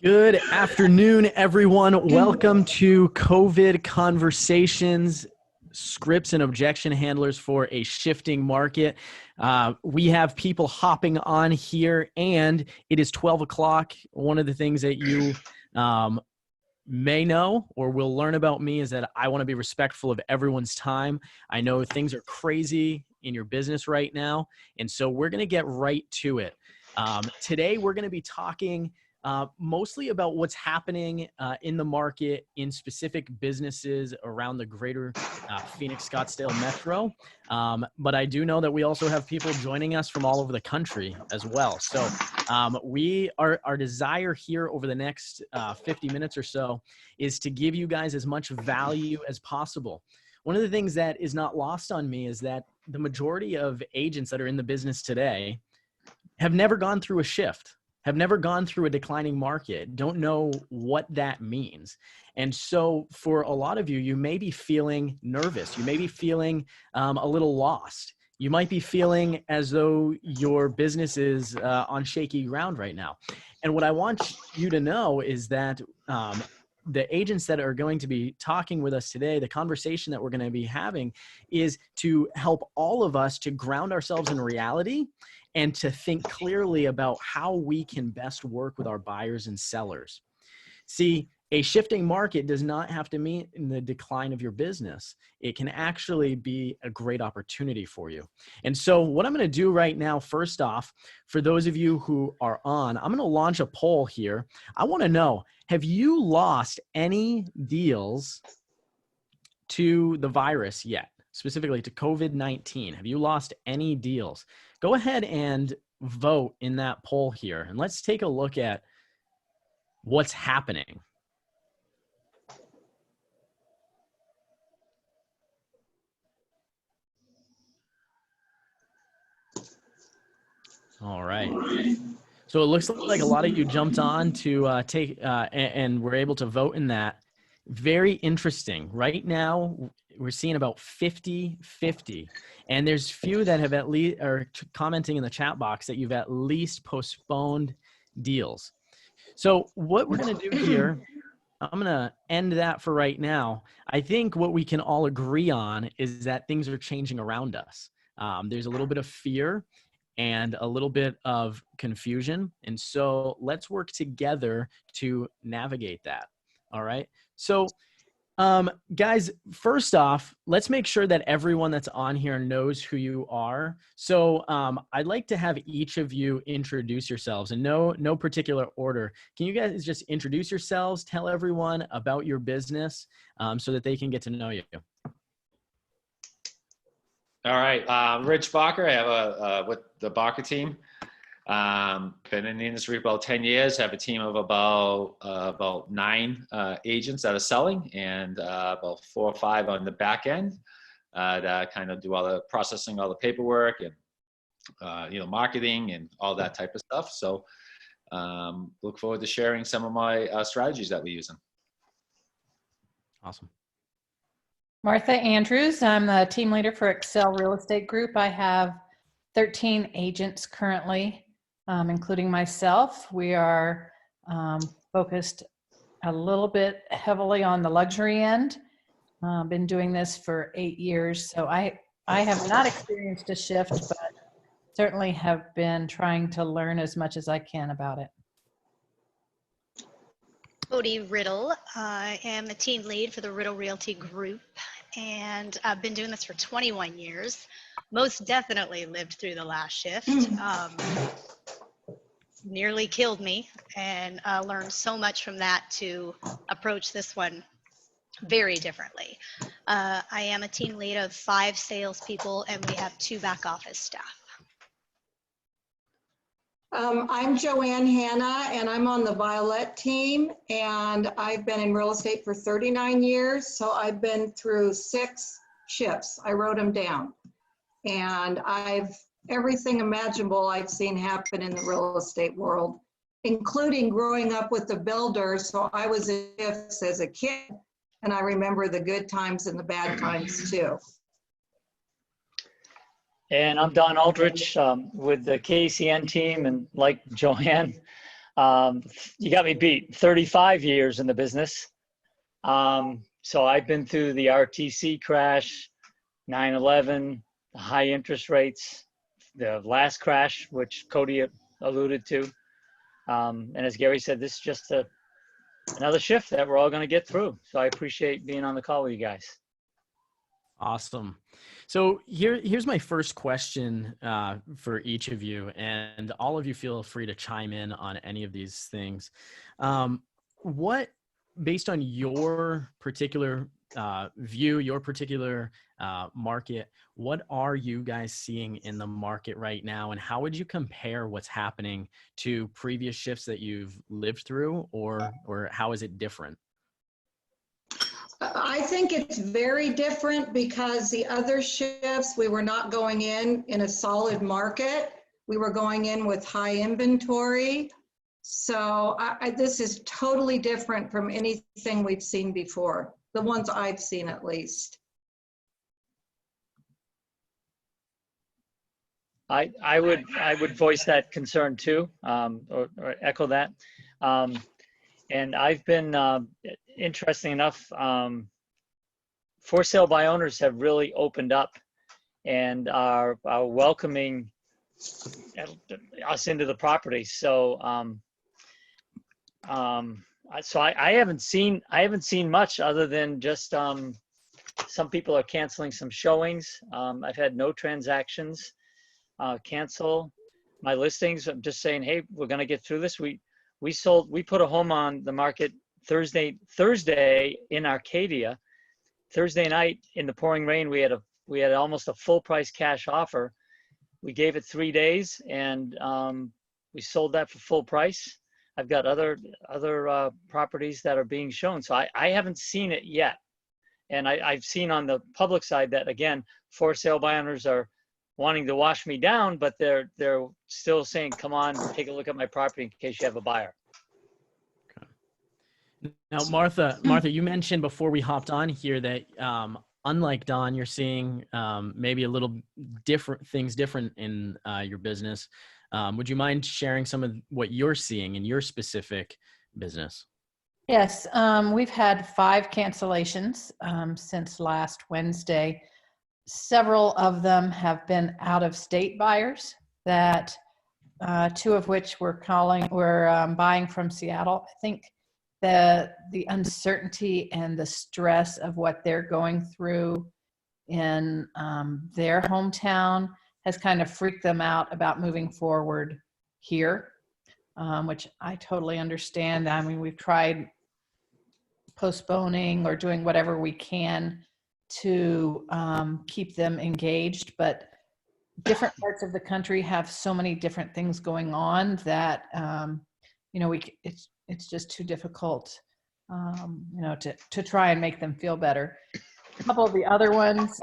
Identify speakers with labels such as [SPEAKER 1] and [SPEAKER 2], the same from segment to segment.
[SPEAKER 1] Good afternoon, everyone. Welcome to COVID Conversations, Scripts and Objection Handlers for a Shifting Market. We have people hopping on here, and it is 12 o'clock. One of the things that you may know or will learn about me is that I want to be respectful of everyone's time. I know things are crazy in your business right now, and so we're going to get right to it. Today, we're going to be talking mostly about what's happening in the market in specific businesses around the greater Phoenix Scottsdale metro. But I do know that we also have people joining us from all over the country as well. So our desire here over the next 50 minutes or so is to give you guys as much value as possible. One of the things that is not lost on me is that the majority of agents that are in the business today have never gone through a shift, have never gone through a declining market, don't know what that means. And so for a lot of you, you may be feeling nervous. You may be feeling a little lost. You might be feeling as though your business is on shaky ground right now. And what I want you to know is that the agents that are going to be talking with us today, the conversation that we're going to be having is to help all of us to ground ourselves in reality and to think clearly about how we can best work with our buyers and sellers. See, a shifting market does not have to mean the decline of your business. It can actually be a great opportunity for you. And so what I'm going to do right now, first off, for those of you who are on, I'm going to launch a poll here. I want to know, have you lost any deals to the virus yet? Specifically to COVID-19. Have you lost any deals? Go ahead and vote in that poll here. And let's take a look at what's happening. All right. So it looks like a lot of you jumped on to and were able to vote in that. Very interesting. Right now, we're seeing about 50-50. And there's few that have at least are commenting in the chat box that you've at least postponed deals. So what we're going to do here, I'm going to end that for right now. I think what we can all agree on is that things are changing around us. There's a little bit of fear and a little bit of confusion. And so let's work together to navigate that. All right. So guys, first off, let's make sure that everyone that's on here knows who you are. So I'd like to have each of you introduce yourselves in no particular order. Can you guys just introduce yourselves, tell everyone about your business so that they can get to know you?
[SPEAKER 2] All right, Rich Barker. I have with the Barker team. Been in the industry for about 10 years. Have a team of about 9 agents that are selling, and about 4 or 5 on the back end that kind of do all the processing, all the paperwork, and marketing and all that type of stuff. So look forward to sharing some of my strategies that we're using.
[SPEAKER 1] Awesome.
[SPEAKER 3] Martha Andrews. I'm the team leader for Excel Real Estate Group. I have 13 agents currently, including myself. We are focused a little bit heavily on the luxury end. Been doing this for 8 years, so I have not experienced a shift, but certainly have been trying to learn as much as I can about it.
[SPEAKER 4] Cody Riddle. I am a team lead for the Riddle Realty Group, and I've been doing this for 21 years. Most definitely lived through the last shift. Nearly killed me, and learned so much from that to approach this one very differently. I am a team lead of 5 salespeople, and we have 2 back office staff.
[SPEAKER 5] I'm Joanne Hanna, and I'm on the Violet team, and I've been in real estate for 39 years, so I've been through 6 shifts. I wrote them down, and everything imaginable I've seen happen in the real estate world, including growing up with the builders. So I was in shifts as a kid, and I remember the good times and the bad times too.
[SPEAKER 6] And I'm Don Aldrich with the KCN team, and like Joanne, You got me beat. 35 years in the business. So I've been through the RTC crash, 9/11, the high interest rates, the last crash, which Cody alluded to. And as Gary said, this is just another shift that we're all going to get through. So I appreciate being on the call with you guys.
[SPEAKER 1] Awesome. So here's my first question for each of you, and all of you feel free to chime in on any of these things. What, based on your particular view, your particular market, what are you guys seeing in the market right now, and how would you compare what's happening to previous shifts that you've lived through, or how is it different?
[SPEAKER 5] I think it's very different because the other shifts, we were not going in a solid market. We were going in with high inventory. So this is totally different from anything we've seen before, the ones I've seen at least.
[SPEAKER 6] I would voice that concern too, or echo that. And I've been, interesting enough, for sale by owners have really opened up and are welcoming us into the property. So, so I haven't seen much other than just some people are canceling some showings. I've had no transactions cancel my listings. I'm just saying, hey, we're going to get through this. We put a home on the market Thursday in Arcadia. Thursday night in the pouring rain, we had almost a full price cash offer. We gave it 3 days, and we sold that for full price. I've got other properties that are being shown, so I haven't seen it yet. And I've seen on the public side that, again, for sale by owners are wanting to wash me down, but they're still saying, come on, take a look at my property in case you have a buyer.
[SPEAKER 1] Now, Martha, you mentioned before we hopped on here that unlike Don, you're seeing maybe a little different in your business. Would you mind sharing some of what you're seeing in your specific business?
[SPEAKER 3] Yes, we've had 5 cancellations since last Wednesday. Several of them have been out-of-state buyers that 2 of which were buying from Seattle. I think the uncertainty and the stress of what they're going through in their hometown has kind of freaked them out about moving forward here, which I totally understand. I mean, we've tried postponing or doing whatever we can to keep them engaged, but different parts of the country have so many different things going on that it's just too difficult to try and make them feel better. A couple of the other ones,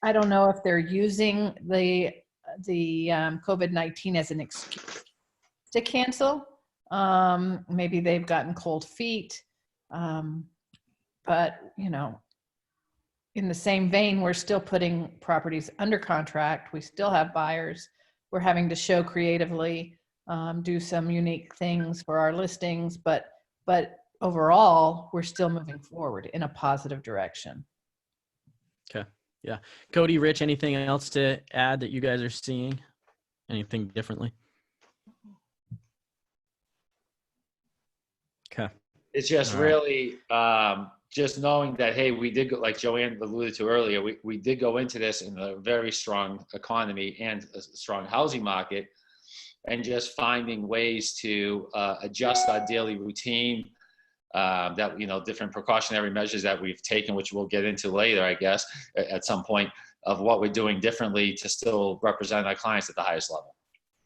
[SPEAKER 3] I don't know if they're using the COVID-19 as an excuse to cancel. Maybe they've gotten cold feet, but in the same vein, we're still putting properties under contract. We still have buyers. We're having to show creatively, do some unique things for our listings, but overall, we're still moving forward in a positive direction.
[SPEAKER 1] Okay. Yeah. Cody, Rich, anything else to add that you guys are seeing? Anything differently? Okay.
[SPEAKER 2] It's just
[SPEAKER 1] All right.
[SPEAKER 2] really just knowing that, hey, we did go, like Joanne alluded to earlier, we did go into this in a very strong economy and a strong housing market, and just finding ways to adjust our daily routine, that, different precautionary measures that we've taken, which we'll get into later, I guess, at some point, of what we're doing differently to still represent our clients at the highest level.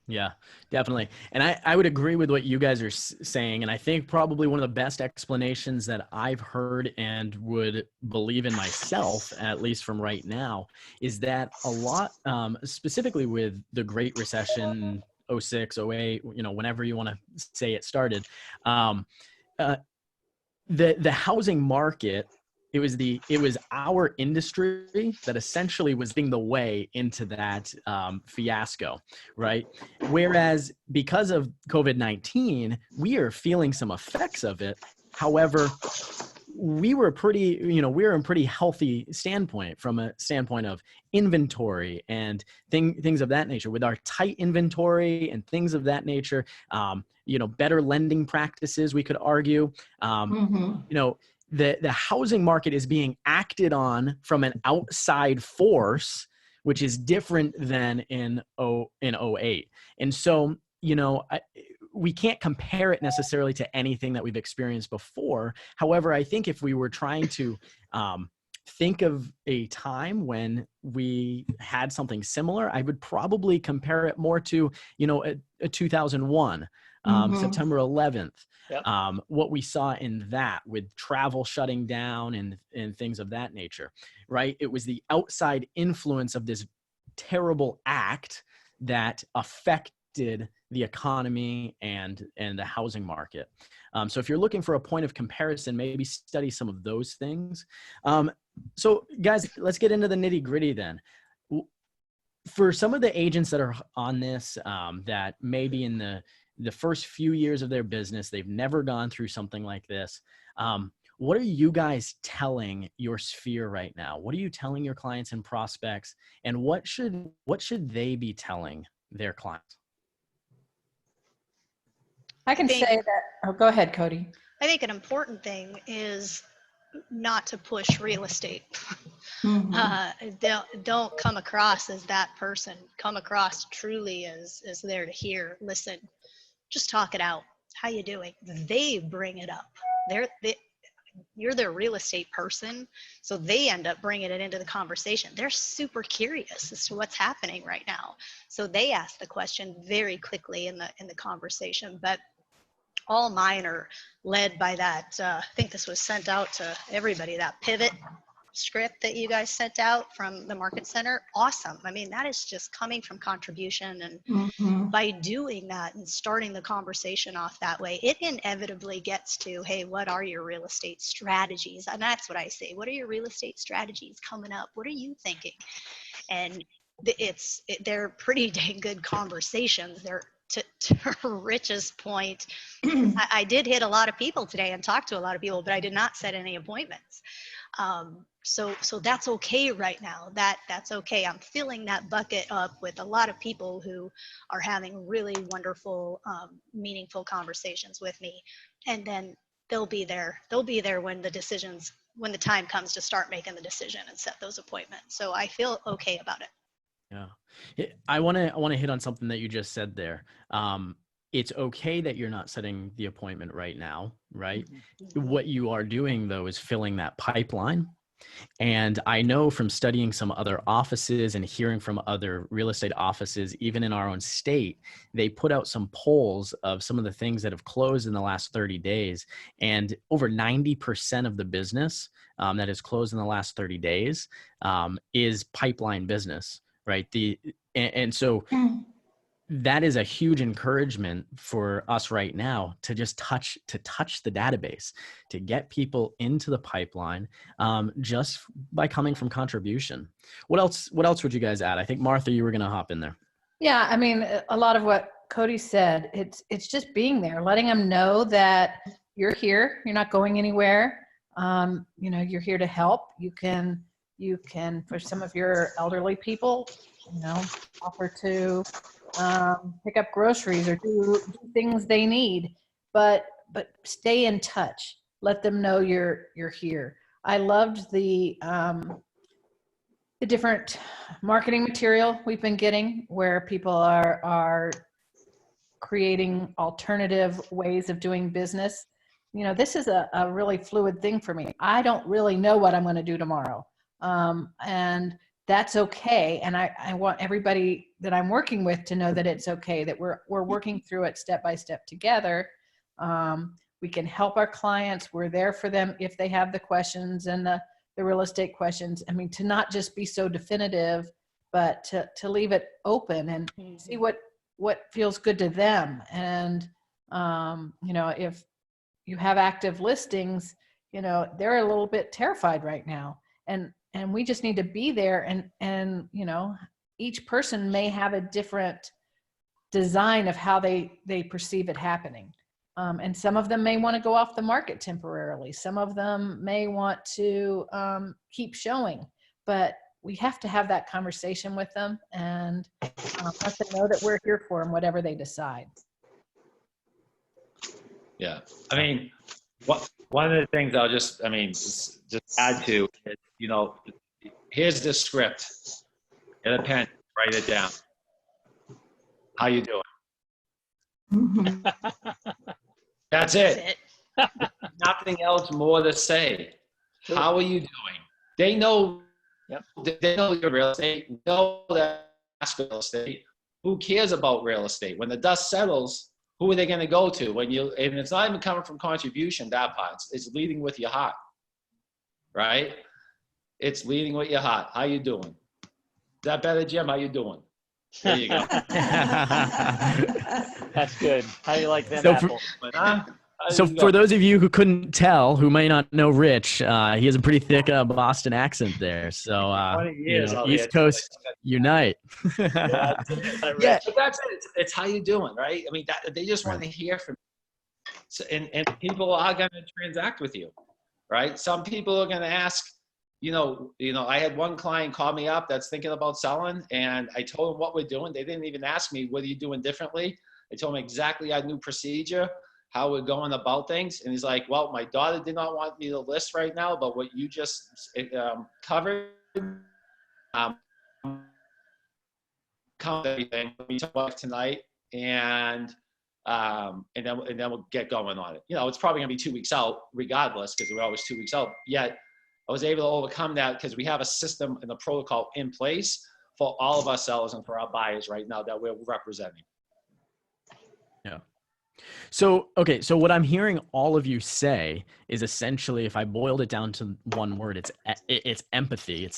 [SPEAKER 1] Yeah, definitely. And I would agree with what you guys are saying. And I think probably one of the best explanations that I've heard and would believe in myself, at least from right now, is that a lot, specifically with the Great Recession, 06, 08, whenever you want to say it started, the housing market it was our industry that essentially was leading the way into that fiasco, right? Whereas because of COVID-19, we are feeling some effects of it. However, we were in pretty healthy standpoint from a standpoint of inventory and things of that nature. With our tight inventory and things of that nature, better lending practices, we could argue. The housing market is being acted on from an outside force, which is different than in 08. And so, we can't compare it necessarily to anything that we've experienced before. However, I think if we were trying to think of a time when we had something similar, I would probably compare it more to, a 2001, September 11th.
[SPEAKER 6] Yep.
[SPEAKER 1] What we saw in that with travel shutting down and things of that nature, right? It was the outside influence of this terrible act that affected the economy and the housing market. So if you're looking for a point of comparison, maybe study some of those things. So guys, let's get into the nitty gritty then. For some of the agents that are on this, that maybe in the first few years of their business, they've never gone through something like this. What are you guys telling your sphere right now? What are you telling your clients and prospects? And what should they be telling their clients?
[SPEAKER 3] I can say that, oh, go ahead, Cody.
[SPEAKER 4] I think an important thing is not to push real estate. Don't come across as that person. Come across truly as there to hear, listen, just talk it out. How you doing? They bring it up. You're their real estate person, so they end up bringing it into the conversation. They're super curious as to what's happening right now, so they ask the question very quickly in the conversation. But all mine are led by that. I think this was sent out to everybody, that pivot script that you guys sent out from the Market Center. Awesome. I mean, that is just coming from contribution. And by doing that and starting the conversation off that way, it inevitably gets to, hey, what are your real estate strategies? And that's what I say. What are your real estate strategies coming up? What are you thinking? And they're pretty dang good conversations. They're to Rich's point, I did hit a lot of people today and talk to a lot of people, but I did not set any appointments. So that's okay right now. That's okay. I'm filling that bucket up with a lot of people who are having really wonderful, meaningful conversations with me. And then they'll be there when the time comes to start making the decision and set those appointments. So I feel okay about it.
[SPEAKER 1] Yeah. I want to hit on something that you just said there. It's okay that you're not setting the appointment right now, right? What you are doing though is filling that pipeline. And I know from studying some other offices and hearing from other real estate offices, even in our own state, they put out some polls of some of the things that have closed in the last 30 days. And over 90% of the business that has closed in the last 30 days is pipeline business, right? And so that is a huge encouragement for us right now to just touch the database, to get people into the pipeline, just by coming from contribution. What else would you guys add? I think Martha, you were going to hop in there.
[SPEAKER 3] Yeah. I mean, a lot of what Cody said, it's just being there, letting them know that you're here, you're not going anywhere. You're here to help. You can, for some of your elderly people, offer to pick up groceries or do things they need, but stay in touch. Let them know you're here. I loved the different marketing material we've been getting, where people are creating alternative ways of doing business. This is a really fluid thing for me. I don't really know what I'm going to do tomorrow, and that's okay. And I want everybody that I'm working with to know that it's okay, that we're working through it step by step together. We can help our clients. We're there for them if they have the questions and the real estate questions. I mean, to not just be so definitive, but to leave it open and see what feels good to them. And, if you have active listings, you know, they're a little bit terrified right now. And we just need to be there. And, you know, each person may have a different design of how they perceive it happening. And some of them may want to go off the market temporarily. Some of them may want to keep showing, but we have to have that conversation with them and let them know that we're here for them, whatever they decide.
[SPEAKER 2] Yeah. I mean, one of the things I'll just add to is, you know, here's the script. Get a pen, write it down. How you doing? That's it. Nothing else more to say. How are you doing? They know.
[SPEAKER 6] Yep.
[SPEAKER 2] They know your real estate. Know that real estate. Who cares about real estate? When the dust settles, who are they going to go to? And it's not even coming from contribution. That part. It's leading with your heart, right? It's leading with your heart. How you doing? Is that better, Jim? How you doing? There you go.
[SPEAKER 6] That's good. How do you like them
[SPEAKER 1] So
[SPEAKER 6] apples?
[SPEAKER 1] So for those of you who couldn't tell, who may not know Rich, he has a pretty thick Boston accent there. So
[SPEAKER 2] 20 years out
[SPEAKER 1] East
[SPEAKER 2] here.
[SPEAKER 1] Coast unite.
[SPEAKER 2] Yeah,
[SPEAKER 1] Yeah.
[SPEAKER 2] but that's it. It's how you doing, right? I mean, they just want to hear from you. So, and people are going to transact with you, right? Some people are going to ask, you know, I had one client call me up that's thinking about selling, and I told him what we're doing. They didn't even ask me, what are you doing differently? I told him exactly our new procedure, how we're going about things. And he's like, well, my daughter did not want me to list right now, but what you just covered, everything. We talk tonight, and then we'll get going on it. You know, it's probably gonna be 2 weeks out regardless, because we're always 2 weeks out. Yet I was able to overcome that because we have a system and a protocol in place for all of our sellers and for our buyers right now that we're representing.
[SPEAKER 1] Yeah. So, okay. So what I'm hearing all of you say is essentially, if I boiled it down to one word, it's empathy.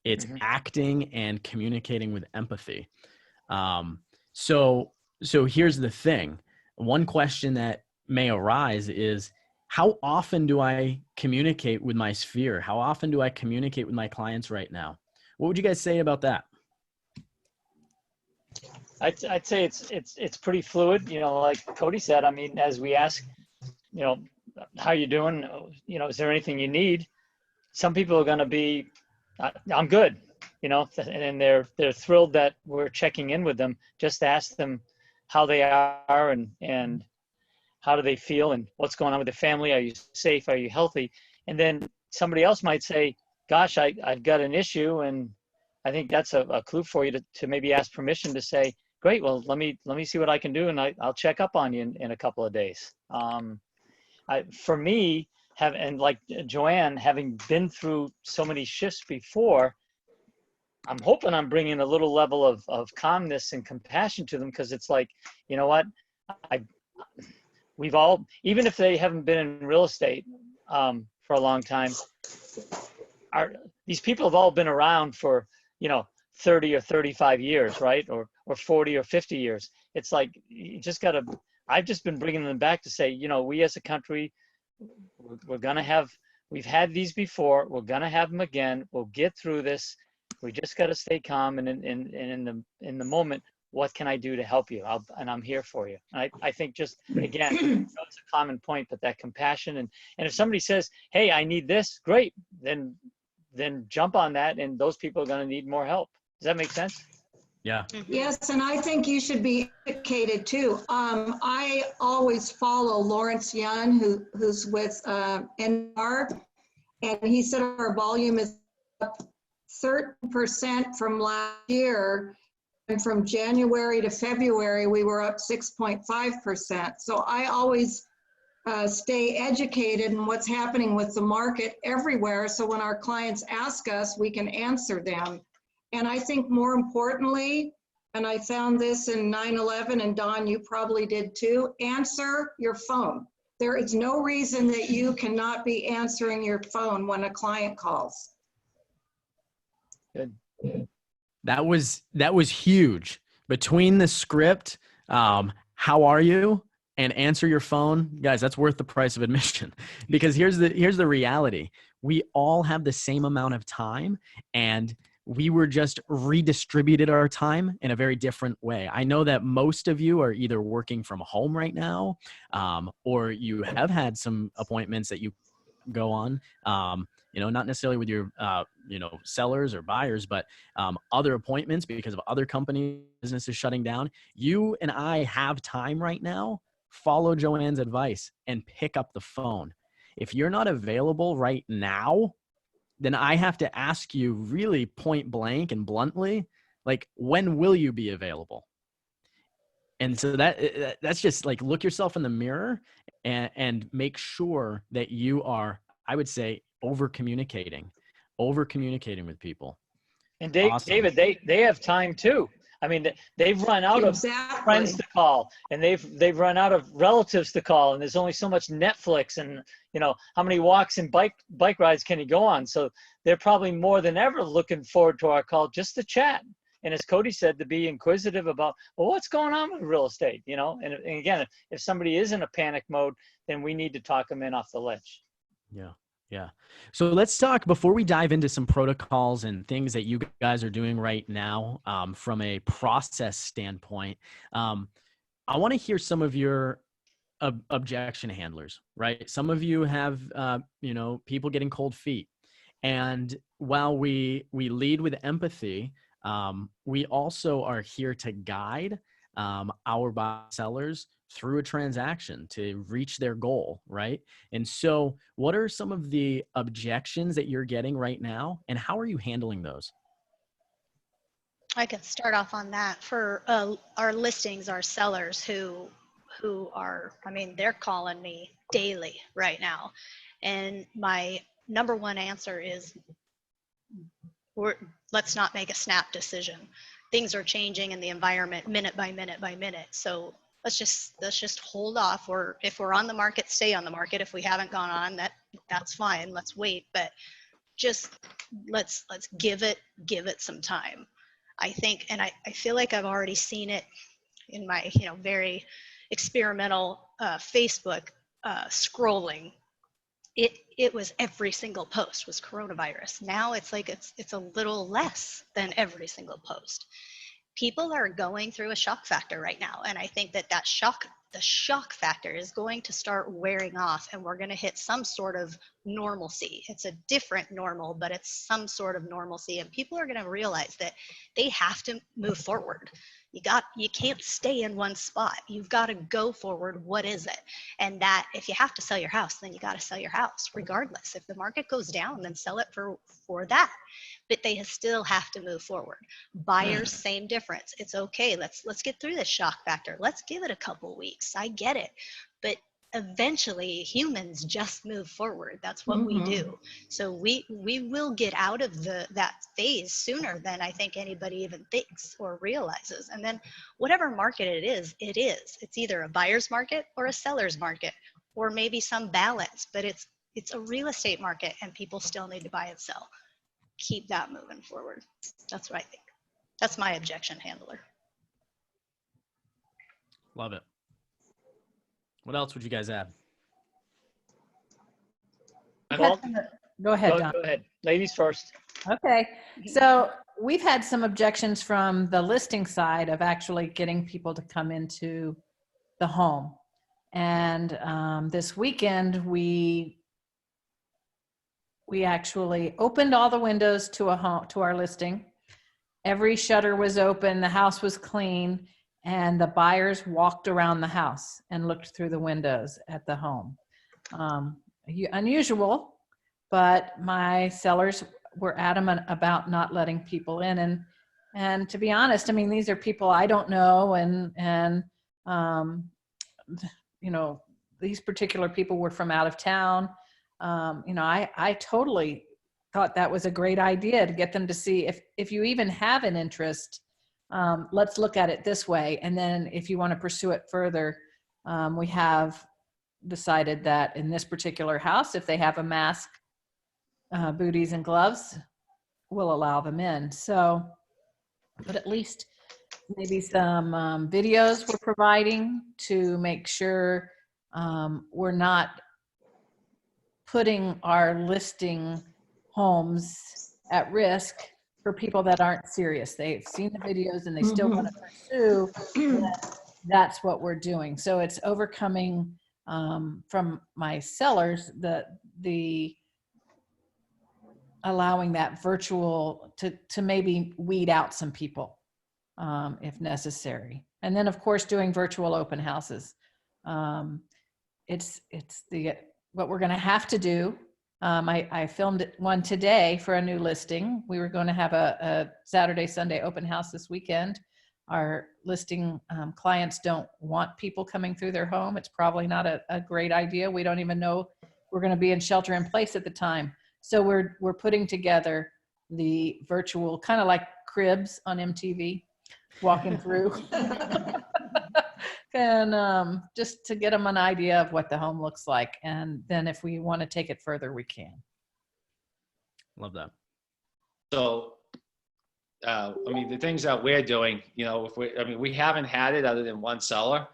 [SPEAKER 1] It's acting and communicating with empathy. So here's the thing. One question that may arise is, how often do I communicate with my sphere? How often do I communicate with my clients right now? What would you guys say about that?
[SPEAKER 6] I'd say it's pretty fluid. You know, like Cody said, I mean, as we ask, you know, how you doing? You know, is there anything you need? Some people are going to be, I'm good, you know, and they're thrilled that we're checking in with them. Just ask them how they are and how do they feel and what's going on with the family. Are you safe? Are you healthy? And then somebody else might say, gosh, I've got an issue. And I think that's a clue for you to maybe ask permission to say, great, well, let me see what I can do, and I'll check up on you in a couple of days. For me, and like Joanne, having been through so many shifts before, I'm hoping I'm bringing a little level of calmness and compassion to them, because it's like, you know what, we've all, even if they haven't been in real estate for a long time, these people have all been around for, you know, 30 or 35 years, right? Or 40 or 50 years. It's like, you just got to, I've just been bringing them back to say, you know, we as a country, we're going to have, we've had these before, we're going to have them again. We'll get through this. We just got to stay calm. And in the moment, what can I do to help you? I'm here for you. And I think just, again, it's a common point, but that compassion. And if somebody says, hey, I need this, great. Then jump on that. And those people are going to need more help. Does that make sense?
[SPEAKER 1] Yeah.
[SPEAKER 5] Yes, and I think you should be educated too. I always follow Lawrence Yun, who's with NR, and he said our volume is up 13% from last year, and from January to February we were up 6.5%. So I always stay educated in what's happening with the market everywhere, so when our clients ask us, we can answer them. And I think more importantly, and I found this in 9/11, and Don, you probably did too, answer your phone. There is no reason that you cannot be answering your phone when a client calls.
[SPEAKER 6] Good.
[SPEAKER 1] That was huge. Between the script, how are you, and answer your phone, guys, that's worth the price of admission. Because here's the reality. We all have the same amount of time, and we were just redistributed our time in a very different way. I know that most of you are either working from home right now, or you have had some appointments that you go on, not necessarily with your, sellers or buyers, but other appointments because of other company businesses shutting down. You and I have time right now. Follow Joanne's advice and pick up the phone. If you're not available right now, then I have to ask you really point blank and bluntly, like, when will you be available? And so that's just like, look yourself in the mirror and make sure that you are, I would say, over communicating with people.
[SPEAKER 6] And
[SPEAKER 1] Awesome.
[SPEAKER 6] David, they have time too. I mean, they've run out of friends to call, and they've run out of relatives to call, and there's only so much Netflix, and how many walks and bike rides can you go on? So they're probably more than ever looking forward to our call just to chat. And as Cody said, to be inquisitive about, well, what's going on with real estate, And again, if somebody is in a panic mode, then we need to talk them in off the ledge.
[SPEAKER 1] Yeah. Yeah. So let's talk, before we dive into some protocols and things that you guys are doing right now, from a process standpoint. I want to hear some of your objection handlers, right? Some of you have, people getting cold feet. And while we lead with empathy, we also are here to guide our buyer sellers through a transaction to reach their goal, right? And so what are some of the objections that you're getting right now, and how are you handling those?
[SPEAKER 4] I can start off on that. For our listings, our sellers who are, they're calling me daily right now. And my number one answer is, let's not make a snap decision. Things are changing in the environment minute by minute by minute. So let's just hold off, or if we're on the market, stay on the market. If we haven't gone on, that's fine. Let's wait, but just let's give it some time. I think, and I feel like I've already seen it in my, very experimental Facebook scrolling. It was every single post was coronavirus. Now it's like it's a little less than every single post. People are going through a shock factor right now, and I think the shock factor is going to start wearing off, and we're going to hit some sort of normalcy. It's a different normal, but it's some sort of normalcy, and people are going to realize that they have to move forward. You can't stay in one spot. You've got to go forward. What is it? And that if you have to sell your house, then you got to sell your house regardless. If the market goes down, then sell it for that. But they still have to move forward. Buyers, same difference. It's okay. Let's get through this shock factor. Let's give it a couple weeks. I get it. But eventually humans just move forward. That's what we do. So we will get out of that phase sooner than I think anybody even thinks or realizes. And then whatever market it is, it's either a buyer's market or a seller's market, or maybe some balance, but it's a real estate market, and people still need to buy and sell. Keep that moving forward. That's what I think. That's my objection handler.
[SPEAKER 1] Love it. What else would you guys add?
[SPEAKER 6] Well,
[SPEAKER 3] Go ahead, Don.
[SPEAKER 6] Go ahead. Ladies first.
[SPEAKER 3] Okay. So we've had some objections from the listing side of actually getting people to come into the home. And this weekend, we actually opened all the windows to our listing. Every shutter was open. The house was clean. And the buyers walked around the house and looked through the windows at the home. Unusual, but my sellers were adamant about not letting people in. And to be honest, these are people I don't know. And these particular people were from out of town. I totally thought that was a great idea to get them to see if you even have an interest. Let's look at it this way. And then if you want to pursue it further, we have decided that in this particular house, if they have a mask, booties and gloves, we'll allow them in. So, but at least maybe some videos we're providing to make sure we're not putting our listing homes at risk for people that aren't serious. They've seen the videos and they still want to pursue. That's what we're doing. So it's overcoming from my sellers the allowing that virtual to maybe weed out some people if necessary. And then of course doing virtual open houses. It's what we're going to have to do. I filmed one today for a new listing. We were going to have a Saturday, Sunday open house this weekend. Our listing clients don't want people coming through their home. It's probably not a great idea. We don't even know we're going to be in shelter in place at the time. So we're putting together the virtual, kind of like Cribs on MTV, walking through. And just to get them an idea of what the home looks like. And then if we want to take it further, we can.
[SPEAKER 1] Love that.
[SPEAKER 2] So, I mean, the things that we're doing, you know, we haven't had it other than one seller.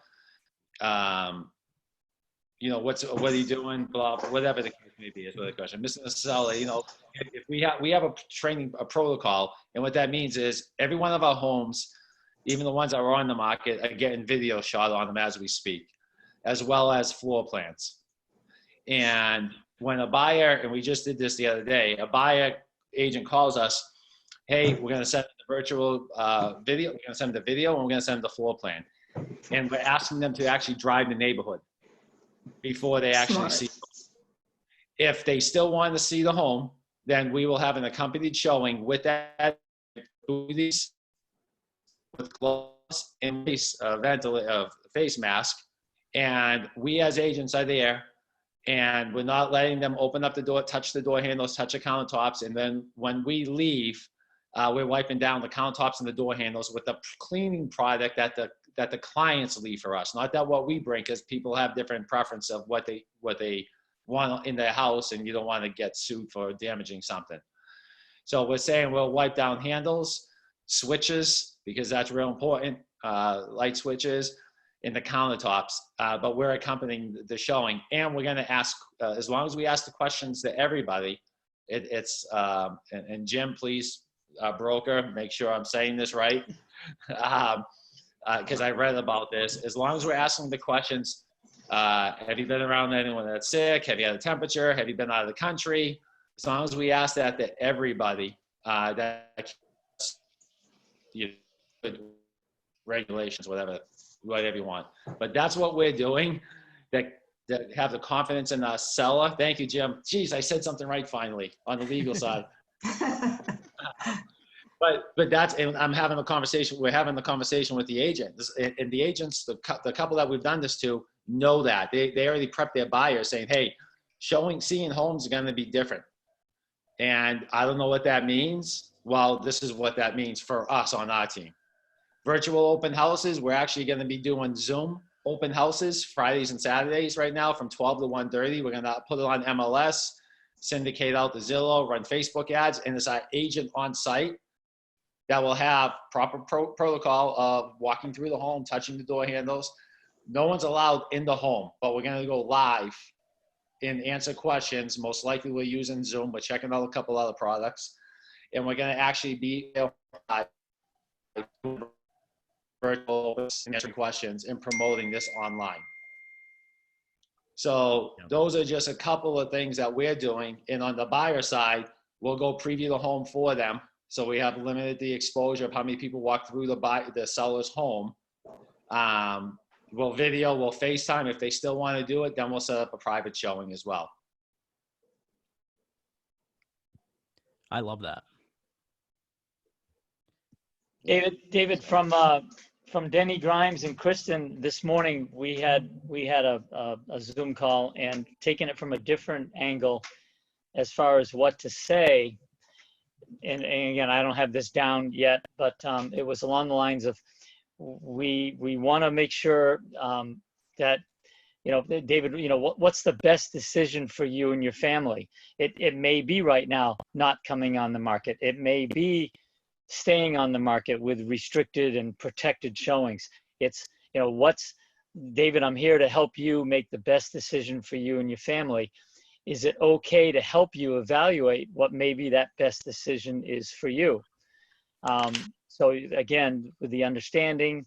[SPEAKER 2] You know, what are you doing? Blah, whatever the case may be is what the question. Missing a seller, you know, if we have a protocol, and what that means is every one of our homes, even the ones that are on the market, are getting video shot on them as we speak, as well as floor plans. And when a buyer, and we just did this the other day, a buyer agent calls us, hey, we're going to send the virtual video, we're going to send the video, and we're going to send the floor plan. And we're asking them to actually drive the neighborhood before they actually see it. If they still want to see the home, then we will have an accompanied showing with that booties, with gloves and face mask. And we as agents are there, and we're not letting them open up the door, touch the door handles, touch the countertops. And then when we leave, we're wiping down the countertops and the door handles with the cleaning product that the clients leave for us. Not that what we bring, because people have different preference of what they want in their house, and you don't want to get sued for damaging something. So we're saying we'll wipe down handles, switches, because that's real important, light switches, in the countertops, but we're accompanying the showing, and we're going to ask, as long as we ask the questions to everybody, and Jim, please, broker, make sure I'm saying this right, because I read about this. As long as we're asking the questions, have you been around anyone that's sick? Have you had a temperature? Have you been out of the country? As long as we ask that to everybody, that regulations, whatever you want. But that's what we're doing, that have the confidence in the seller. Thank you, Jim. Geez, I said something right finally on the legal side. But that's, and I'm having a conversation, we're having the conversation with the agent. And the agents, the couple that we've done this to, know that. They already prepped their buyers saying, hey, seeing homes are going to be different. And I don't know what that means. Well, this is what that means for us on our team. Virtual open houses, we're actually going to be doing Zoom open houses Fridays and Saturdays right now from 12 to 1:30. We're going to put it on MLS, syndicate out the Zillow, run Facebook ads, and it's our agent on site that will have proper protocol of walking through the home, touching the door handles. No one's allowed in the home, but we're going to go live and answer questions. Most likely we're using Zoom. We're checking out a couple other products. And we're going to actually be virtual answering questions and promoting this online. So those are just a couple of things that we're doing. And on the buyer side, we'll go preview the home for them. So we have limited the exposure of how many people walk through the seller's home. We'll video, we'll FaceTime. If they still want to do it, then we'll set up a private showing as well.
[SPEAKER 1] I love that.
[SPEAKER 6] David, from Denny Grimes and Kristen this morning, we had a Zoom call, and taking it from a different angle as far as what to say. And again, I don't have this down yet, but it was along the lines of, we want to make sure that, David, what's the best decision for you and your family? It may be right now not coming on the market. It may be staying on the market with restricted and protected showings. It's, David, I'm here to help you make the best decision for you and your family. Is it okay to help you evaluate what maybe that best decision is for you? So again, with the understanding,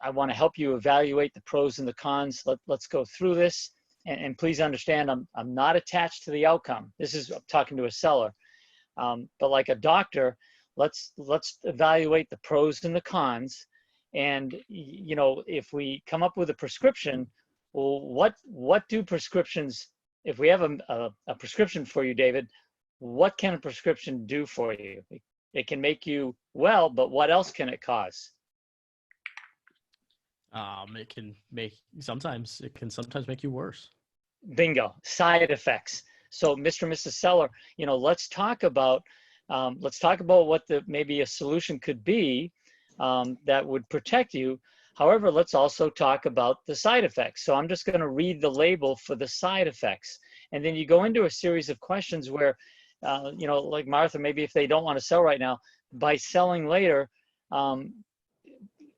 [SPEAKER 6] I want to help you evaluate the pros and the cons. Let's go through this. And please understand, I'm not attached to the outcome. This is I'm talking to a seller. But like a doctor, let's evaluate the pros and the cons. And, if we come up with a prescription, well, what do prescriptions, if we have a prescription for you, David, what can a prescription do for you? It can make you well, but what else can it cause?
[SPEAKER 1] It can sometimes make you worse.
[SPEAKER 6] Bingo, side effects. So Mr. and Mrs. Seller, let's talk about what maybe a solution could be that would protect you. However, let's also talk about the side effects. So I'm just going to read the label for the side effects. And then you go into a series of questions where, like Martha, maybe if they don't want to sell right now, by selling later,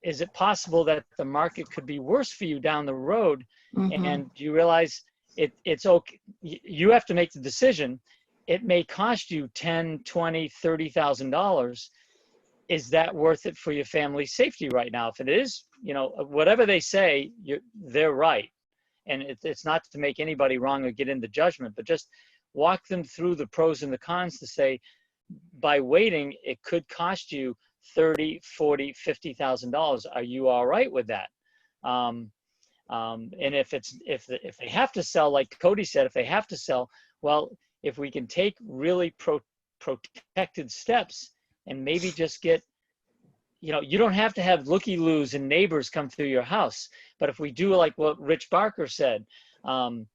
[SPEAKER 6] is it possible that the market could be worse for you down the road?
[SPEAKER 5] Mhm.
[SPEAKER 6] And you realize it's okay. You have to make the decision. It may cost you $10,000, $20,000, $30,000. Is that worth it for your family's safety right now? If it is, whatever they say, they're right. And it's not to make anybody wrong or get into judgment, but just walk them through the pros and the cons to say, by waiting, it could cost you $30,000, $40,000, $50,000. Are you all right with that? And if they have to sell, like Cody said, if they have to sell, well, if we can take really protected steps and maybe just get, you don't have to have looky-loos and neighbors come through your house, but if we do like what Rich Barker said, and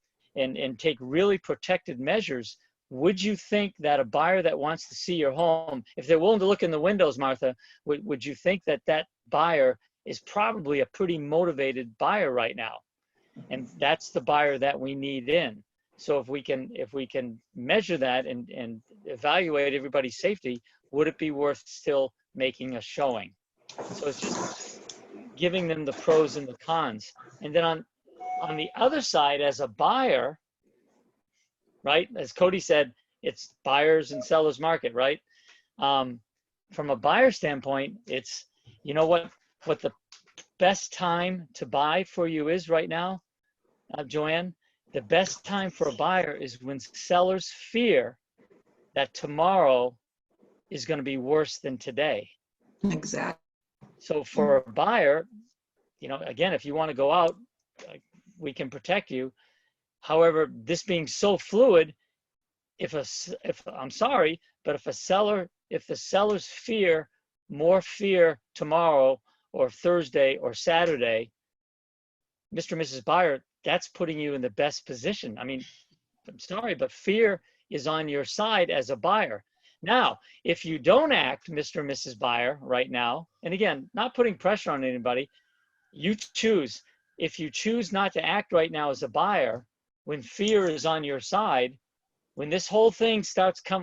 [SPEAKER 6] take really protected measures, would you think that a buyer that wants to see your home, if they're willing to look in the windows, Martha, would you think that buyer is probably a pretty motivated buyer right now? And that's the buyer that we need in. So if we can measure that and evaluate everybody's safety, would it be worth still making a showing? So it's just giving them the pros and the cons. And then on the other side, as a buyer, right? As Cody said, it's buyers and sellers market, right? From a buyer standpoint, it's, what the best time to buy for you is right now, Joanne? The best time for a buyer is when sellers fear that tomorrow is going to be worse than today.
[SPEAKER 5] Exactly.
[SPEAKER 6] So for a buyer, again, if you want to go out, we can protect you. However, this being so fluid, if the sellers fear tomorrow or Thursday or Saturday, Mr. and Mrs. Buyer, that's putting you in the best position. I mean, I'm sorry, but fear is on your side as a buyer. Now, if you don't act, Mr. and Mrs. Buyer, right now, and again, not putting pressure on anybody, you choose. If you choose not to act right now as a buyer, when fear is on your side, when this whole thing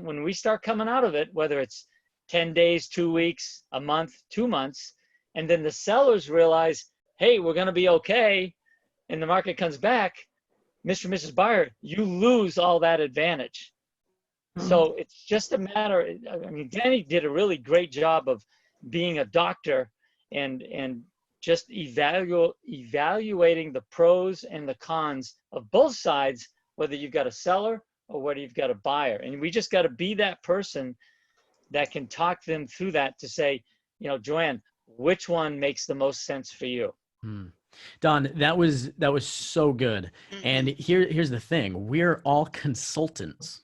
[SPEAKER 6] when we start coming out of it, whether it's 10 days, 2 weeks, a month, 2 months, and then the sellers realize, hey, we're going to be okay, and the market comes back, Mr. and Mrs. Buyer, you lose all that advantage. So it's just a matter, Danny did a really great job of being a doctor and just evaluating the pros and the cons of both sides, whether you've got a seller or whether you've got a buyer. And we just got to be that person that can talk them through that to say, Joanne, which one makes the most sense for you?
[SPEAKER 1] Don, that was so good. And here's the thing. We're all consultants.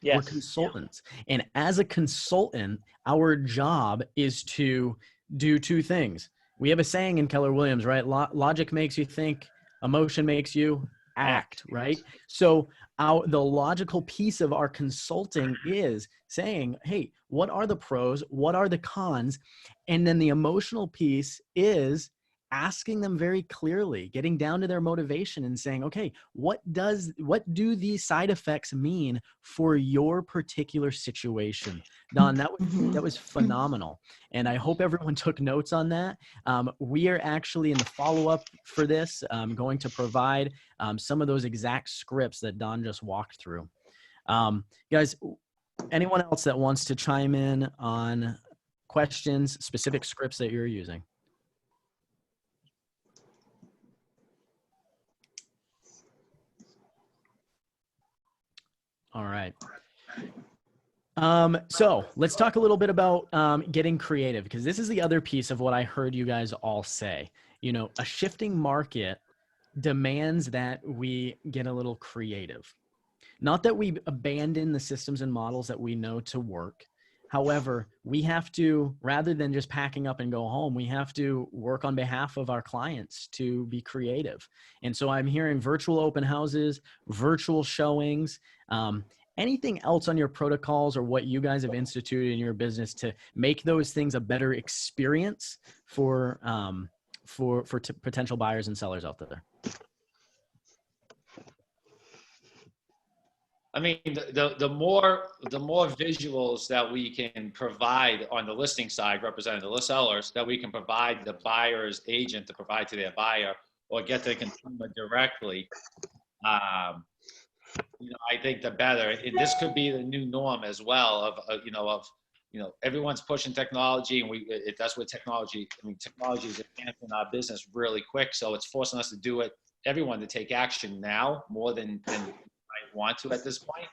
[SPEAKER 6] Yes.
[SPEAKER 1] We're consultants. And as a consultant, our job is to do two things. We have a saying in Keller Williams, right? Logic makes you think, emotion makes you act, right? So the logical piece of our consulting is saying, hey, what are the pros? What are the cons? And then the emotional piece is asking them very clearly, getting down to their motivation and saying, okay, what do these side effects mean for your particular situation? Don, that was phenomenal. And I hope everyone took notes on that. We are actually in the follow-up for this, going to provide some of those exact scripts that Don just walked through. Guys, anyone else that wants to chime in on questions, specific scripts that you're using? All right. So let's talk a little bit about getting creative, because this is the other piece of what I heard you guys all say. You know, a shifting market demands that we get a little creative. Not that we abandon the systems and models that we know to work. However, we have to, rather than just packing up and go home, we have to work on behalf of our clients to be creative. And so I'm hearing virtual open houses, virtual showings, anything else on your protocols or what you guys have instituted in your business to make those things a better experience for potential buyers and sellers out there?
[SPEAKER 2] I mean, the more visuals that we can provide on the listing side, representing the sellers, that we can provide the buyer's agent to provide to their buyer or get the consumer directly, I think the better. And this could be the new norm as well of everyone's pushing technology, and that's what technology. I mean, technology is advancing our business really quick, so it's forcing us to do it. Everyone to take action now more than I want to at this point.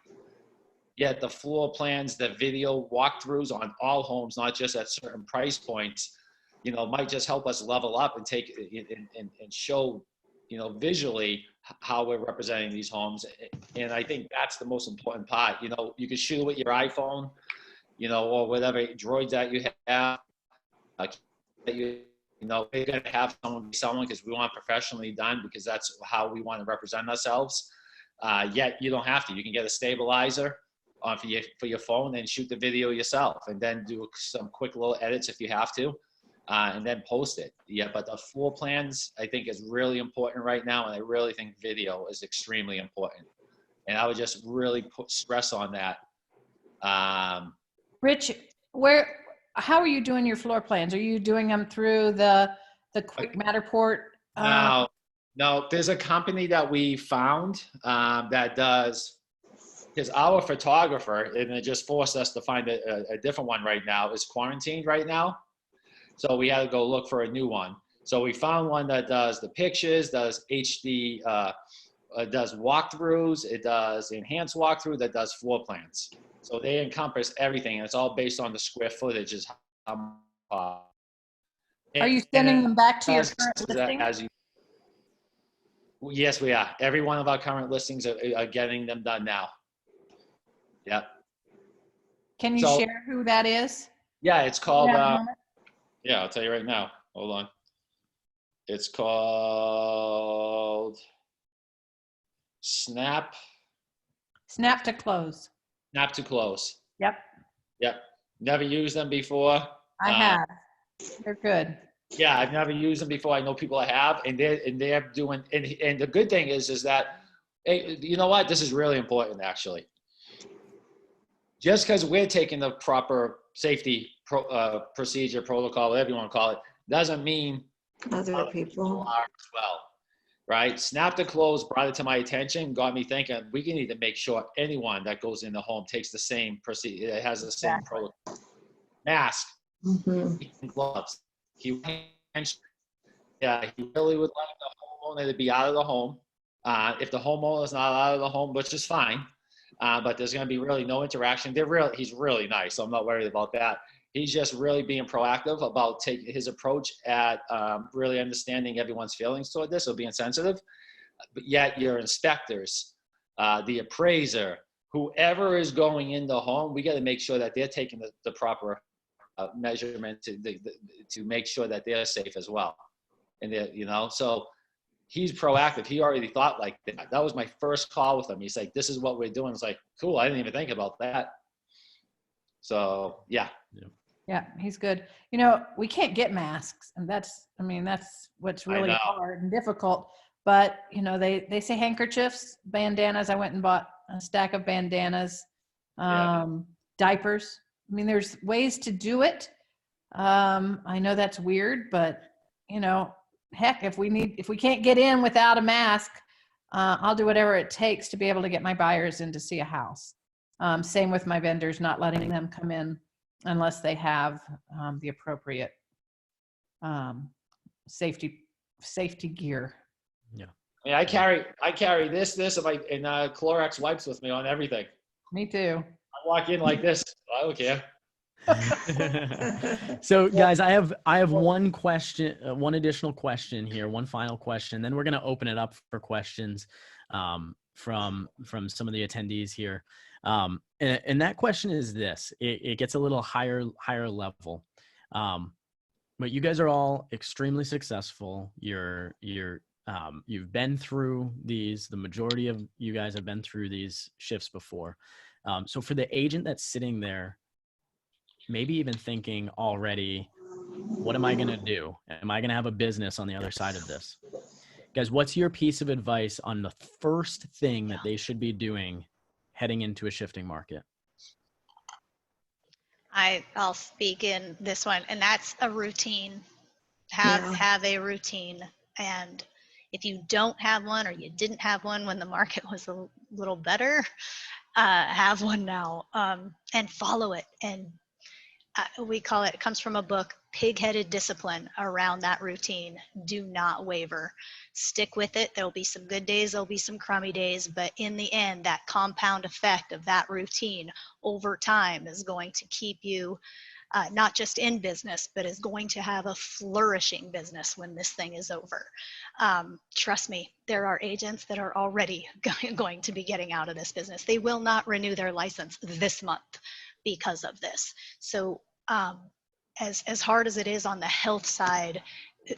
[SPEAKER 2] Yet the floor plans, the video walkthroughs on all homes, not just at certain price points, might just help us level up and take and show, visually how we're representing these homes. And I think that's the most important part. You can shoot with your iPhone, or whatever droids that you have. We're going to have someone be selling because we want professionally done, because that's how we want to represent ourselves. Yet you don't have to. You can get a stabilizer for your phone and shoot the video yourself, and then do some quick little edits if you have to, and then post it. Yeah, but the floor plans, I think, is really important right now, and I really think video is extremely important. And I would just really put stress on that.
[SPEAKER 3] Rich, how are you doing your floor plans? Are you doing them through the Quick Matterport?
[SPEAKER 2] No, there's a company that we found that does, because our photographer, and it just forced us to find a different one right now, is quarantined right now. So we had to go look for a new one. So we found one that does the pictures, does HD, does walkthroughs, it does enhanced walkthrough, that does floor plans. So they encompass everything, and it's all based on the square footage. Are
[SPEAKER 3] you sending them back to your current listing?
[SPEAKER 2] Yes, we are. Every one of our current listings are getting them done now. Yep.
[SPEAKER 3] Can you share who that is?
[SPEAKER 2] Yeah, it's called, yeah, I'll tell you right now. Hold on. It's called Snap
[SPEAKER 3] to Close.
[SPEAKER 2] Snap to Close.
[SPEAKER 3] Yep.
[SPEAKER 2] Yep. Never used them before.
[SPEAKER 3] I have. They're good.
[SPEAKER 2] Yeah, I've never used them before. I know people that have, and they're doing. And the good thing is that, hey, you know what? This is really important, actually. Just because we're taking the proper safety procedure, protocol, whatever you want to call it, doesn't mean
[SPEAKER 5] other people
[SPEAKER 2] are as well, right? Snap to Close brought it to my attention, got me thinking we need to make sure anyone that goes in the home takes the same procedure, it has the same protocol. Mask, gloves. He really would like the homeowner to be out of the home. If the homeowner is not out of the home, which is fine, but there's going to be really no interaction. He's really nice, so I'm not worried about that. He's just really being proactive about taking his approach at really understanding everyone's feelings toward this, or being sensitive. But yet your inspectors, the appraiser, whoever is going in the home, we got to make sure that they're taking the proper measurement to make sure that they're safe as well. And so he's proactive. He already thought like that. That was my first call with him. He's like, this is what we're doing. It's like, cool. I didn't even think about that. So yeah.
[SPEAKER 3] Yeah, he's good. You know, we can't get masks, and that's what's
[SPEAKER 2] I
[SPEAKER 3] really
[SPEAKER 2] know.
[SPEAKER 3] hard and difficult. But, you know, they say handkerchiefs, bandanas. I went and bought a stack of bandanas,
[SPEAKER 2] Yeah.
[SPEAKER 3] diapers. I mean, there's ways to do it. I know that's weird, but, you know, heck, if we can't get in without a mask, I'll do whatever it takes to be able to get my buyers in to see a house. Same with my vendors, not letting them come in unless they have the appropriate safety gear.
[SPEAKER 2] I mean, I carry this and Clorox wipes with me on everything.
[SPEAKER 3] Me too.
[SPEAKER 2] I walk in like this. I don't care.
[SPEAKER 1] So guys, I have one question, one additional question here, one final question. Then we're going to open it up for questions from some of the attendees here. And that question is this, it gets a little higher level. But you guys are all extremely successful. You've been through these, the majority of you guys have been through these shifts before. So for the agent that's sitting there, maybe even thinking already, what am I going to do? Am I going to have a business on the other side of this? Guys, what's your piece of advice on the first thing that they should be doing heading into a shifting market?
[SPEAKER 4] I'll speak in this one, and that's a routine.
[SPEAKER 5] Yeah.
[SPEAKER 4] Have a routine. And if you don't have one, or you didn't have one when the market was a little better, have one now, and follow it. And we call it comes from a book, pig-headed discipline around that routine. Do not waver. Stick with it. There'll be some good days, there'll be some crummy days, but in the end, that compound effect of that routine over time is going to keep you not just in business, but is going to have a flourishing business when this thing is over. Trust me, there are agents that are already going to be getting out of this business. They will not renew their license this month because of this. So as hard as it is on the health side,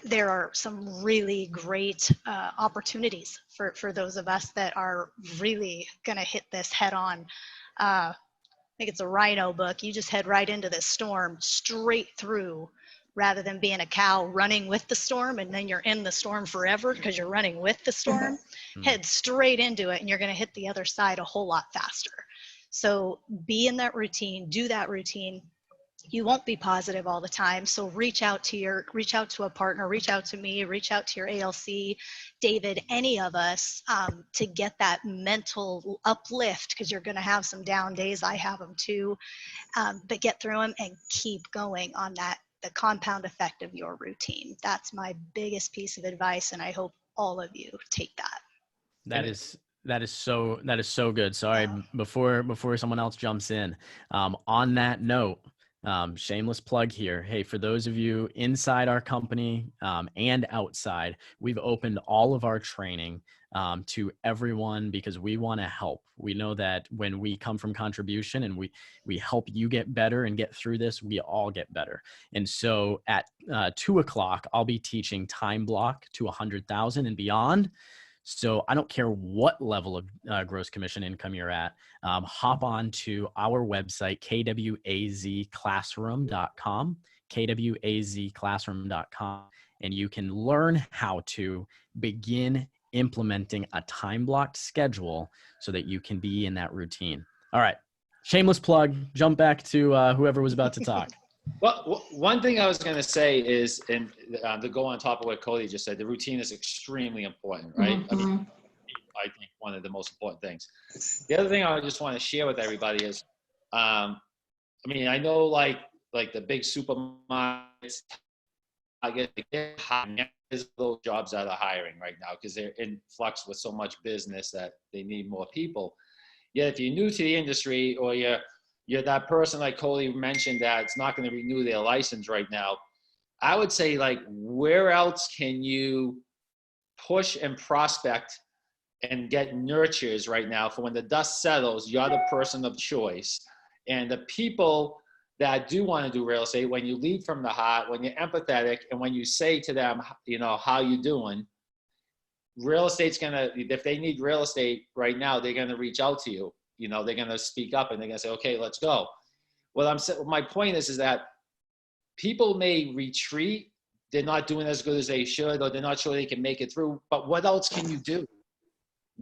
[SPEAKER 4] there are some really great opportunities for those of us that are really going to hit this head on. I think it's a Rhino book. You just head right into this storm straight through, rather than being a cow running with the storm and then you're in the storm forever because you're running with the storm. Head straight into it and you're going to hit the other side a whole lot faster. So be in that routine, do that routine. You won't be positive all the time. So reach out to a partner, reach out to me, reach out to your ALC, David, any of us, to get that mental uplift, because you're going to have some down days. I have them too, but get through them and keep going on the compound effect of your routine. That's my biggest piece of advice. And I hope all of you take that.
[SPEAKER 1] That is so good. Sorry, before someone else jumps in, on that note, shameless plug here. Hey, for those of you inside our company and outside, we've opened all of our training to everyone because we want to help. We know that when we come from contribution and we help you get better and get through this, we all get better. And so at 2:00, I'll be teaching time block to 100,000 and beyond. So I don't care what level of gross commission income you're at, hop on to our website, kwazclassroom.com, kwazclassroom.com, and you can learn how to begin implementing a time blocked schedule so that you can be in that routine. All right, shameless plug, jump back to whoever was about to talk.
[SPEAKER 2] Well, one thing I was going to say is, and to go on top of what Cody just said, the routine is extremely important, right? I mean, I think one of the most important things. The other thing I just want to share with everybody is, I mean, I know like the big supermarkets, I guess there's those jobs that are hiring right now because they're in flux with so much business that they need more people. Yet if you're new to the industry, or you're that person like Cody mentioned that's not going to renew their license right now, I would say, like, where else can you push and prospect and get nurtures right now for when the dust settles? You're the person of choice. And the people that do want to do real estate, when you lead from the heart, when you're empathetic, and when you say to them, you know, how you doing, real estate's gonna, if they need real estate right now, they're gonna reach out to you. You know, they're going to speak up and they're going to say, okay, let's go. Well, my point is that people may retreat. They're not doing as good as they should, or they're not sure they can make it through. But what else can you do?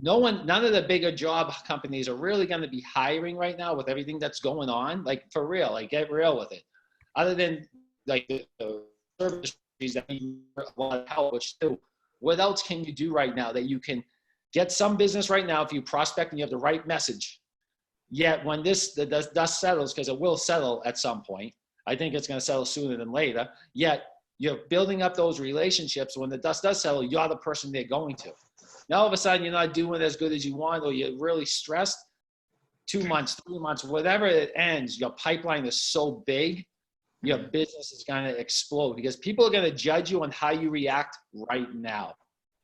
[SPEAKER 2] None of the bigger job companies are really going to be hiring right now with everything that's going on. Like, for real, like, get real with it. Other than like the service industries that need a lot of help, which too, what else can you do right now that you can get some business right now if you prospect and you have the right message? Yet when the dust settles, because it will settle at some point, I think it's going to settle sooner than later. Yet you're building up those relationships. When the dust does settle, you're the person they're going to. Now all of a sudden you're not doing as good as you want, or you're really stressed. 2 months, 3 months, whatever it ends, your pipeline is so big, your business is going to explode, because people are going to judge you on how you react right now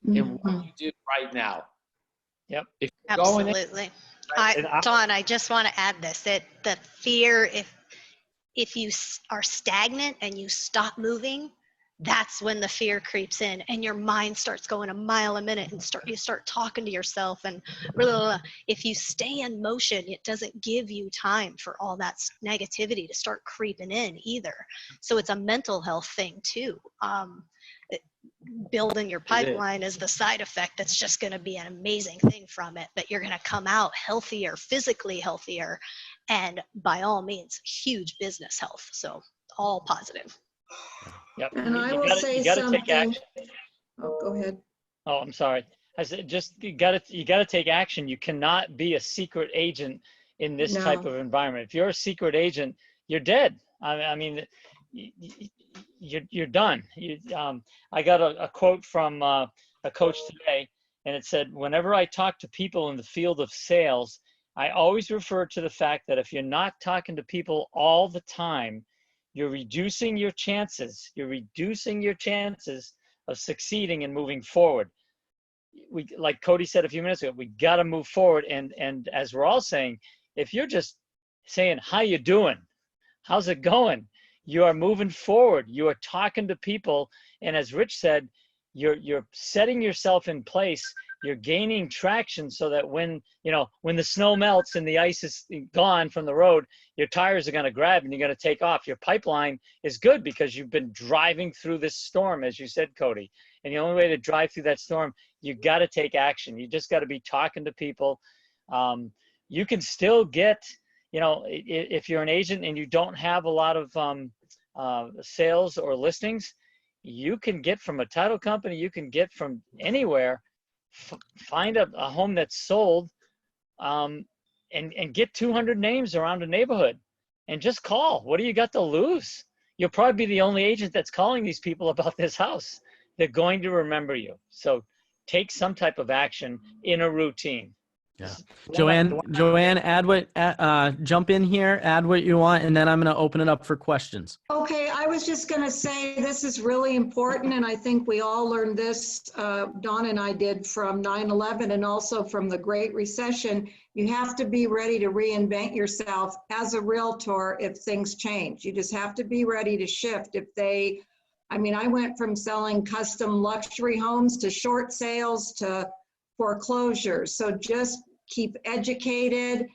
[SPEAKER 2] and what you do right now.
[SPEAKER 6] Yep.
[SPEAKER 2] If you're going in,
[SPEAKER 4] Absolutely.
[SPEAKER 2] and
[SPEAKER 4] Dawn, I just want to add this, that the fear, if you are stagnant and you stop moving, that's when the fear creeps in and your mind starts going a mile a minute and you start talking to yourself and blah, blah, blah. If you stay in motion, it doesn't give you time for all that negativity to start creeping in either. So it's a mental health thing too. Building your pipeline is the side effect that's just going to be an amazing thing from it, but you're going to come out healthier, physically healthier, and by all means, huge business health. So all positive.
[SPEAKER 6] Yep.
[SPEAKER 5] And I will say
[SPEAKER 6] you gotta
[SPEAKER 5] something.
[SPEAKER 6] take action.
[SPEAKER 5] Oh, go ahead.
[SPEAKER 6] Oh, I'm sorry. I said, just you gotta take action. You cannot be a secret agent in this type
[SPEAKER 5] No.
[SPEAKER 6] of environment. If you're a secret agent, you're dead. I mean, you're done. I got a quote from a coach today, and it said, "Whenever I talk to people in the field of sales, I always refer to the fact that if you're not talking to people all the time, you're reducing your chances. You're reducing your chances of succeeding and moving forward." We, like Cody said a few minutes ago, we got to move forward. And as we're all saying, if you're just saying, "How you doing? How's it going?" You are moving forward. You are talking to people. And as Rich said, you're setting yourself in place. You're gaining traction so that when the snow melts and the ice is gone from the road, your tires are going to grab and you're going to take off. Your pipeline is good because you've been driving through this storm, as you said, Cody. And the only way to drive through that storm, you got to take action. You just got to be talking to people. You can still get, if you're an agent and you don't have a lot of sales or listings, you can get from a title company, you can get from anywhere, find a home that's sold, and get 200 names around a neighborhood and just call. What do you got to lose? You'll probably be the only agent that's calling these people about this house. They're going to remember you. So take some type of action in a routine.
[SPEAKER 1] Yeah. Joanne, jump in here, add what you want, and then I'm going to open it up for questions.
[SPEAKER 5] Okay, I was just going to say this is really important, and I think we all learned this, Dawn and I did, from 9/11 and also from the Great Recession. You have to be ready to reinvent yourself as a realtor if things change. You just have to be ready to shift. I went from selling custom luxury homes to short sales to foreclosures. So just keep educated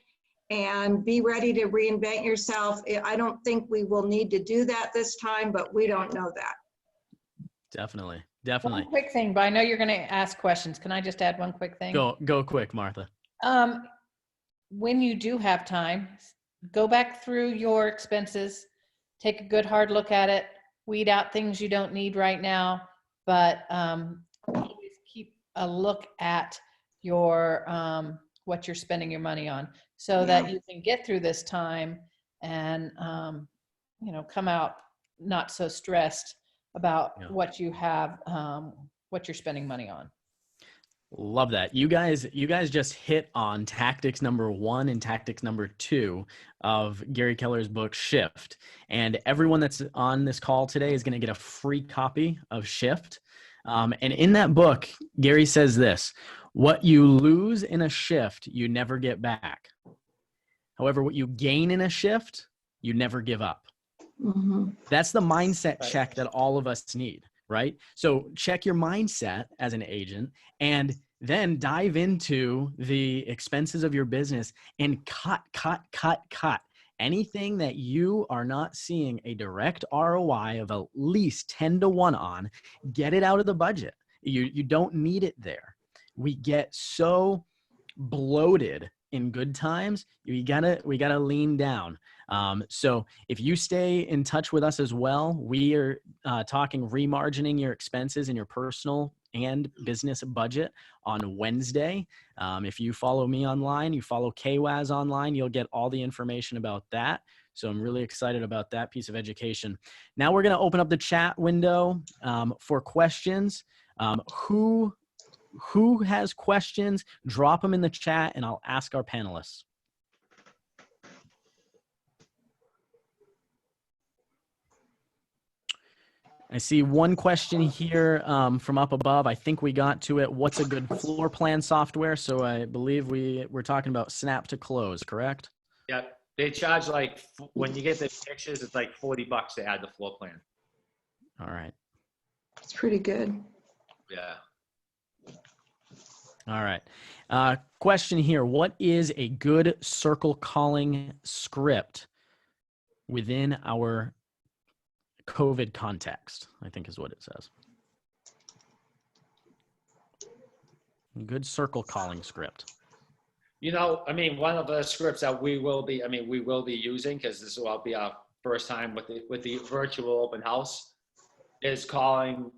[SPEAKER 5] and be ready to reinvent yourself. I don't think we will need to do that this time, but we don't know that.
[SPEAKER 1] Definitely.
[SPEAKER 3] One quick thing, but I know you're going to ask questions. Can I just add one quick thing?
[SPEAKER 1] Go quick, Martha.
[SPEAKER 3] When you do have time, go back through your expenses, take a good hard look at it, weed out things you don't need right now, but always keep a look at your what you're spending your money on, so that you can get through this time and come out not so stressed about what you have, what you're spending money on.
[SPEAKER 1] Love that. You guys just hit on tactics number 1 and tactics number 2 of Gary Keller's book, Shift. And everyone that's on this call today is going to get a free copy of Shift. And in that book, Gary says this: what you lose in a shift, you never get back. However, what you gain in a shift, you never give up.
[SPEAKER 5] Mm-hmm.
[SPEAKER 1] That's the mindset check that all of us need, right? So check your mindset as an agent and then dive into the expenses of your business and cut. anything that you are not seeing a direct ROI of at least 10 to 1 on, get it out of the budget. You don't need it there. We get so bloated in good times. We gotta lean down. So if you stay in touch with us as well, we are talking remargining your expenses in your personal and business budget on Wednesday. If you follow me online, you follow KWAS online, you'll get all the information about that. So I'm really excited about that piece of education. Now we're going to open up the chat window for questions. Who has questions? Drop them in the chat and I'll ask our panelists. I see one question here from up above. I think we got to it. What's a good floor plan software? So I believe we're talking about Snap to Close, correct?
[SPEAKER 2] Yeah, they charge like, when you get the pictures, it's like $40 to add the floor plan.
[SPEAKER 1] All right.
[SPEAKER 5] It's pretty good.
[SPEAKER 2] Yeah.
[SPEAKER 1] All right. Question here. What is a good circle calling script within our COVID context? I think is what it says. Good circle calling script.
[SPEAKER 2] You know, I mean, one of the scripts that we will be using, because this will be our first time with the virtual open house, is calling,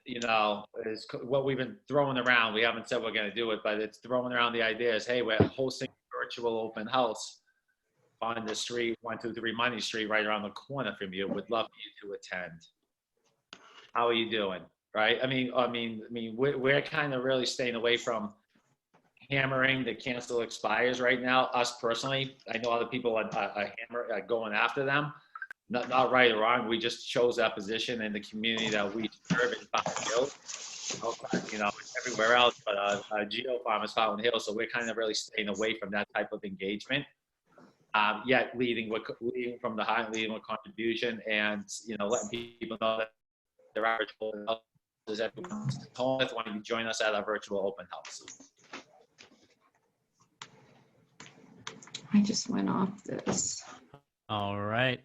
[SPEAKER 2] you know, is what we've been throwing around. We haven't said we're going to do it, but it's throwing around the idea is, hey, we're hosting a virtual open house on the street, 123 Money Street, right around the corner from you. Would love for you to attend. How are you doing? Right? I mean, we're kind of really staying away from hammering the cancel expires right now. Us personally, I know other people are going after them. Not right or wrong. We just chose that position in the community that we serve in Fountain Hills. You know, everywhere else, but Geo Farm is Fountain Hills, so we're kind of really staying away from that type of engagement. Yet leading from the high, leading with contribution, and you know, letting people know that there are virtual houses. Everyone's home. Why don't you join us at our virtual open house?
[SPEAKER 5] I just went off this.
[SPEAKER 1] All right.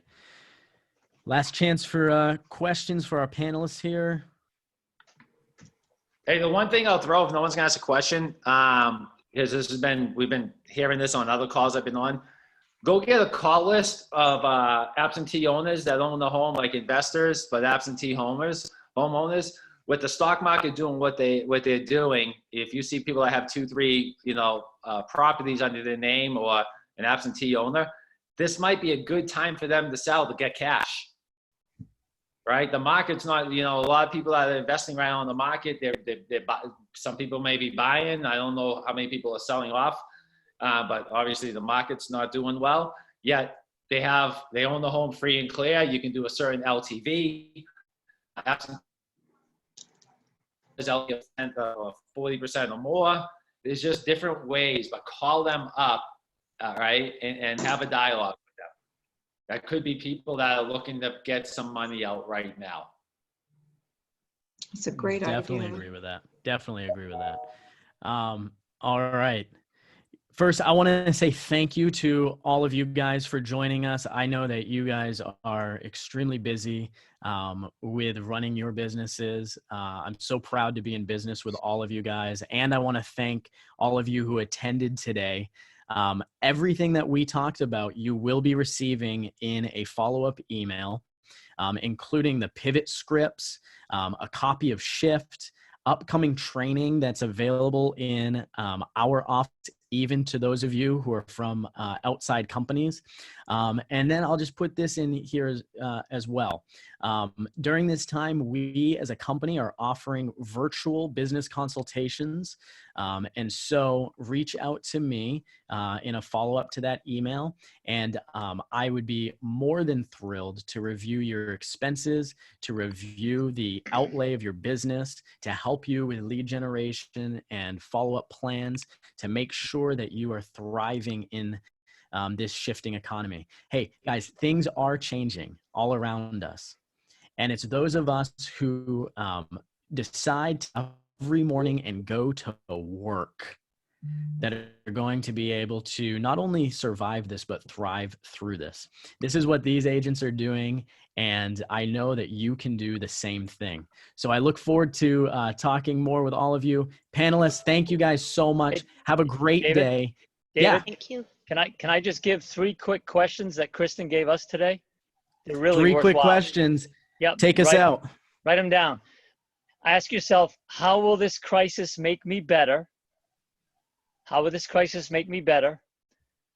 [SPEAKER 1] Last chance for questions for our panelists here.
[SPEAKER 2] Hey, the one thing I'll throw, if no one's gonna ask a question, because we've been hearing this on other calls I've been on. Go get a call list of absentee owners that own the home, like investors, but absentee homeowners. With the stock market doing what they're doing, if you see people that have 2-3, you know, properties under their name or an absentee owner, this might be a good time for them to sell to get cash. Right? The market's not, you know, a lot of people that are investing right now on the market, some people may be buying. I don't know how many people are selling off, but obviously the market's not doing well. Yet they own the home free and clear. You can do a certain LTV. There's LTV of 40% or more. There's just different ways, but call them up, right, and have a dialogue. That could be people that are looking to get some money out right now.
[SPEAKER 5] It's a great idea.
[SPEAKER 1] Definitely agree with that. Definitely agree with that. All right. First, I want to say thank you to all of you guys for joining us. I know that you guys are extremely busy with running your businesses. I'm so proud to be in business with all of you guys. And I want to thank all of you who attended today. Everything that we talked about, you will be receiving in a follow-up email, including the pivot scripts, a copy of Shift, upcoming training that's available in our office, even to those of you who are from outside companies. And then I'll just put this in here as well. During this time, we as a company are offering virtual business consultations. And so reach out to me in a follow-up to that email. And I would be more than thrilled to review your expenses, to review the outlay of your business, to help you with lead generation and follow-up plans to make sure that you are thriving in this shifting economy. Hey, guys, things are changing all around us. And it's those of us who decide every morning and go to work that are going to be able to not only survive this, but thrive through this. This is what these agents are doing. And I know that you can do the same thing. So I look forward to talking more with all of you. Panelists, thank you guys so much. Have a great
[SPEAKER 6] David?
[SPEAKER 1] day.
[SPEAKER 6] David,
[SPEAKER 1] Yeah.
[SPEAKER 4] Thank you.
[SPEAKER 6] can I just give 3 quick questions that Kristen gave us today? They're really
[SPEAKER 1] 3 quick
[SPEAKER 6] worthwhile.
[SPEAKER 1] questions.
[SPEAKER 6] Yep.
[SPEAKER 1] Take us out.
[SPEAKER 6] Write them down. Ask yourself, how will this crisis make me better? How will this crisis make me better?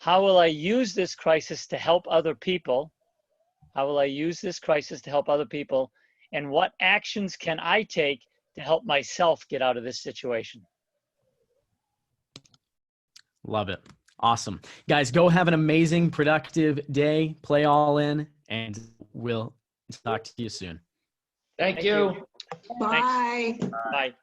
[SPEAKER 6] How will I use this crisis to help other people? How will I use this crisis to help other people? And what actions can I take to help myself get out of this situation?
[SPEAKER 1] Love it. Awesome. Guys, go have an amazing, productive day. Play all in, and we'll talk to you soon.
[SPEAKER 2] Thank you.
[SPEAKER 5] Bye.
[SPEAKER 6] Bye.